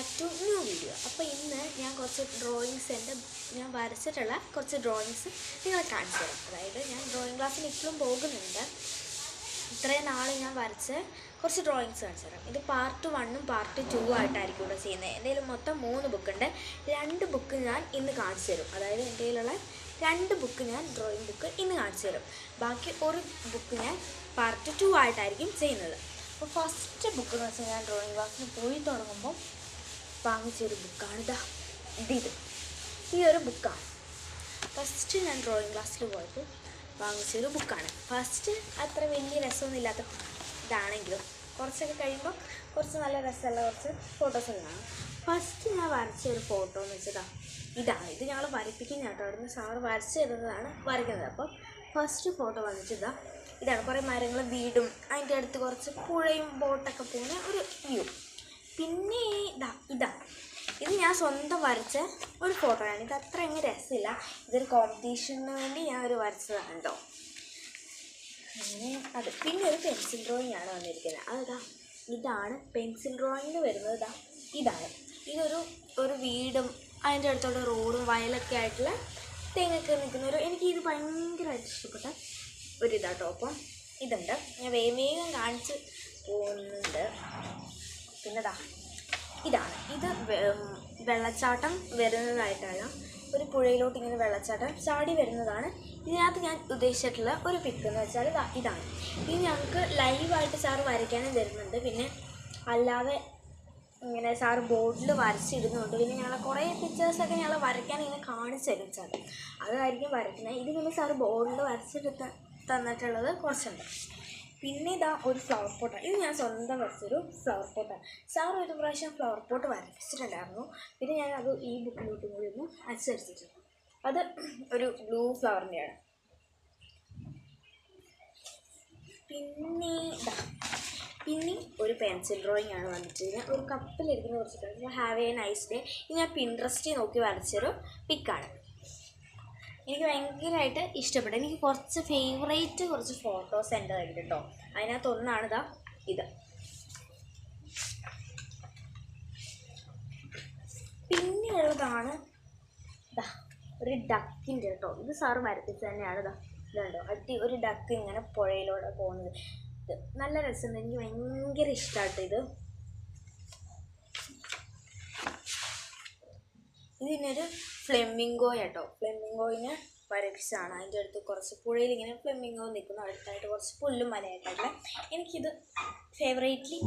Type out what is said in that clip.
Back to new video. അപ്പോൾ ഇന്ന് ഞാൻ കുറച്ച് ഡ്രോയിങ്സ് ഞാൻ വരച്ചിട്ടുള്ള കുറച്ച് ഡ്രോയിങ്സ് നിങ്ങളെ കാണിച്ചു തരാം. അതായത് ഞാൻ ഡ്രോയിങ് ക്ലാസ്സിന് ഇപ്പോഴും പോകുന്നുണ്ട്. ഇത്രയും നാൾ ഞാൻ വരച്ച് കുറച്ച് ഡ്രോയിങ്സ് കാണിച്ചു തരാം. ഇത് പാർട്ട് 1ഉം പാർട്ട് 2 ആയിട്ടായിരിക്കും ഇവിടെ ചെയ്യുന്നത്. എൻ്റെ കയ്യിൽ മൊത്തം 3 ബുക്കുണ്ട്. 2 ബുക്ക് ഞാൻ ഇന്ന് കാണിച്ചു തരും. അതായത് എൻ്റെ കയ്യിലുള്ള 2 ബുക്ക് ഞാൻ ഡ്രോയിങ് ബുക്ക് ഇന്ന് കാണിച്ചു തരും. ബാക്കി ഒരു ബുക്ക് ഞാൻ പാർട്ട് 2 ആയിട്ടായിരിക്കും ചെയ്യുന്നത്. അപ്പോൾ ഫസ്റ്റ് ബുക്ക് എന്ന് വെച്ചാൽ ഞാൻ ഡ്രോയിങ് ക്ലാസ്സിന് പോയി തുടങ്ങുമ്പോൾ വാങ്ങിച്ചൊരു ബുക്കാണ് ഇത്. ഈ ഒരു ബുക്കാണ് ഫസ്റ്റ് ഞാൻ ഡ്രോയിങ് ക്ലാസ്സിൽ പോയപ്പോൾ വാങ്ങിച്ചൊരു ബുക്കാണ്. ഫസ്റ്റ് അത്ര വലിയ രസമൊന്നും ഇല്ലാത്ത ഇതാണെങ്കിലും കുറച്ചൊക്കെ കഴിയുമ്പോൾ കുറച്ച് നല്ല രസമുള്ള കുറച്ച് ഫോട്ടോസൊക്കെ കാണും. ഫസ്റ്റ് ഞാൻ വരച്ച ഒരു ഫോട്ടോ എന്ന് വെച്ചാൽ ഇതാണ്. ഇത് ഞങ്ങൾ വരപ്പിക്കുന്ന കേട്ടോ. അവിടെ നിന്ന് സാറ് വരച്ച് തരുന്നതാണ് വരയ്ക്കുന്നത്. അപ്പോൾ ഫസ്റ്റ് ഫോട്ടോ വന്നിട്ട് ഇതാണ്. കുറേ മരങ്ങളും വീടും അതിൻ്റെ അടുത്ത് കുറച്ച് പുഴയും ബോട്ടൊക്കെ പോകുന്ന ഒരു വ്യൂ. പിന്നെ ഇതാണ്. ഇത് ഞാൻ സ്വന്തം വരച്ച ഒരു ഫോട്ടോയാണ്. ഇത് അത്ര അങ്ങ് രസമില്ല. ഇതൊരു കോമ്പറ്റീഷന് വേണ്ടി ഞാൻ ഒരു വരച്ചതാണ് കേട്ടോ. അങ്ങനെ അത് പിന്നെ ഒരു പെൻസിൽ ഡ്രോയിങ് ആണ് വന്നിരിക്കുന്നത്. ഇതാണ് പെൻസിൽ ഡ്രോയിങ്ങിന് വരുന്നത്. ഇതാണ്. ഇതൊരു വീടും അതിൻ്റെ അടുത്തുള്ള റോഡും വയലൊക്കെ ആയിട്ടുള്ള തെങ്ങൊക്കെ നിൽക്കുന്ന എനിക്കിത് ഭയങ്കരമായിട്ട് ഇഷ്ടപ്പെട്ട ഒരിതാട്ടോ. അപ്പം ഇതുണ്ട്. ഞാൻ വേഗം കാണിച്ച് പോകുന്നുണ്ട്. പിന്നെ ഇതാണ്. ഇത് വെള്ളച്ചാട്ടം വരുന്നതായിട്ടാണ്. ഒരു പുഴയിലോട്ട് ഇങ്ങനെ വെള്ളച്ചാട്ടം ചാടി വരുന്നതാണ്. ഇതിനകത്ത് ഞാൻ ഉദ്ദേശിച്ചിട്ടുള്ള ഒരു പിക്ക് എന്ന് വെച്ചാൽ ഇതാണ്. ഇത് ഞങ്ങൾക്ക് ലൈവായിട്ട് സാറ് വരയ്ക്കാനും തരുന്നുണ്ട്. പിന്നെ അല്ലാതെ ഇങ്ങനെ സാറ് ബോർഡിൽ വരച്ചിടുന്നുണ്ട്. പിന്നെ ഞങ്ങളെ കുറേ പിക്ചേഴ്സൊക്കെ ഞങ്ങൾ വരയ്ക്കാൻ ഇങ്ങനെ കാണിച്ചു തരും സാർ. അതായിരിക്കും വരയ്ക്കുന്നത്. ഇത് പിന്നെ സാറ് ബോർഡിൽ വരച്ചെടുത്ത് തന്നിട്ടുള്ളത് കുറച്ചുണ്ട്. പിന്നെ ഒരു ഫ്ലവർ പോട്ടാണ്. ഇത് ഞാൻ സ്വന്തം വരച്ചൊരു ഫ്ലവർ പോട്ടാണ്. സാർ ഒരു പ്രാവശ്യം ഫ്ലവർ പോട്ട് വരച്ചിട്ടുണ്ടായിരുന്നു. പിന്നെ ഞാൻ അത് ഈ ബുക്കിലോട്ടും കൂടി ഒന്ന് അനുസരിച്ചിട്ടുണ്ട്. അത് ഒരു ബ്ലൂ ഫ്ലവറിൻ്റെയാണ്. പിന്നെ ഒരു പെൻസിൽ ഡ്രോയിങ് ആണ് വന്നിട്ട് ഒരു കപ്പിലിരിക്കുന്ന കുറച്ച് ഹാവ് എ നൈസ് ഡേ. ഇത് ഞാൻ പിൻട്രസ്റ്റിൽ നോക്കി വരച്ചൊരു പിക്കാണ്. എനിക്ക് ഭയങ്കരമായിട്ട് ഇഷ്ടപ്പെട്ടു. എനിക്ക് കുറച്ച് ഫേവറേറ്റ് കുറച്ച് ഫോട്ടോസ് എൻ്റെ കയ്യിൽ കേട്ടോ. അതിനകത്തൊന്നാണ് ഇത്. പിന്നെയുള്ളതാണ് ഒരു ഡക്കിൻ്റെ കേട്ടോ. ഇത് സാറ് വരപ്പിച്ച് തന്നെയാണ്. ഇതുണ്ടോ ഒരു ഡക്ക് ഇങ്ങനെ പുഴയിലൂടെ പോകുന്നത്. നല്ല രസമുണ്ട്. എനിക്ക് ഭയങ്കര ഇഷ്ടമാട്ടോ ഇത്. ഇതിനൊരു ഫ്ലെമിംഗോ കേട്ടോ. ഫ്ലെമിംഗോയിനെ വരപ്പിച്ചാണ്. അതിൻ്റെ അടുത്ത് കുറച്ച് പുഴയിൽ ഇങ്ങനെ ഫ്ലെമിംഗോ നിൽക്കുന്നു. അടുത്തായിട്ട് കുറച്ച് പുല്ലും മലയായിട്ടല്ല. എനിക്കിത് ഫേവറേറ്റ്ലി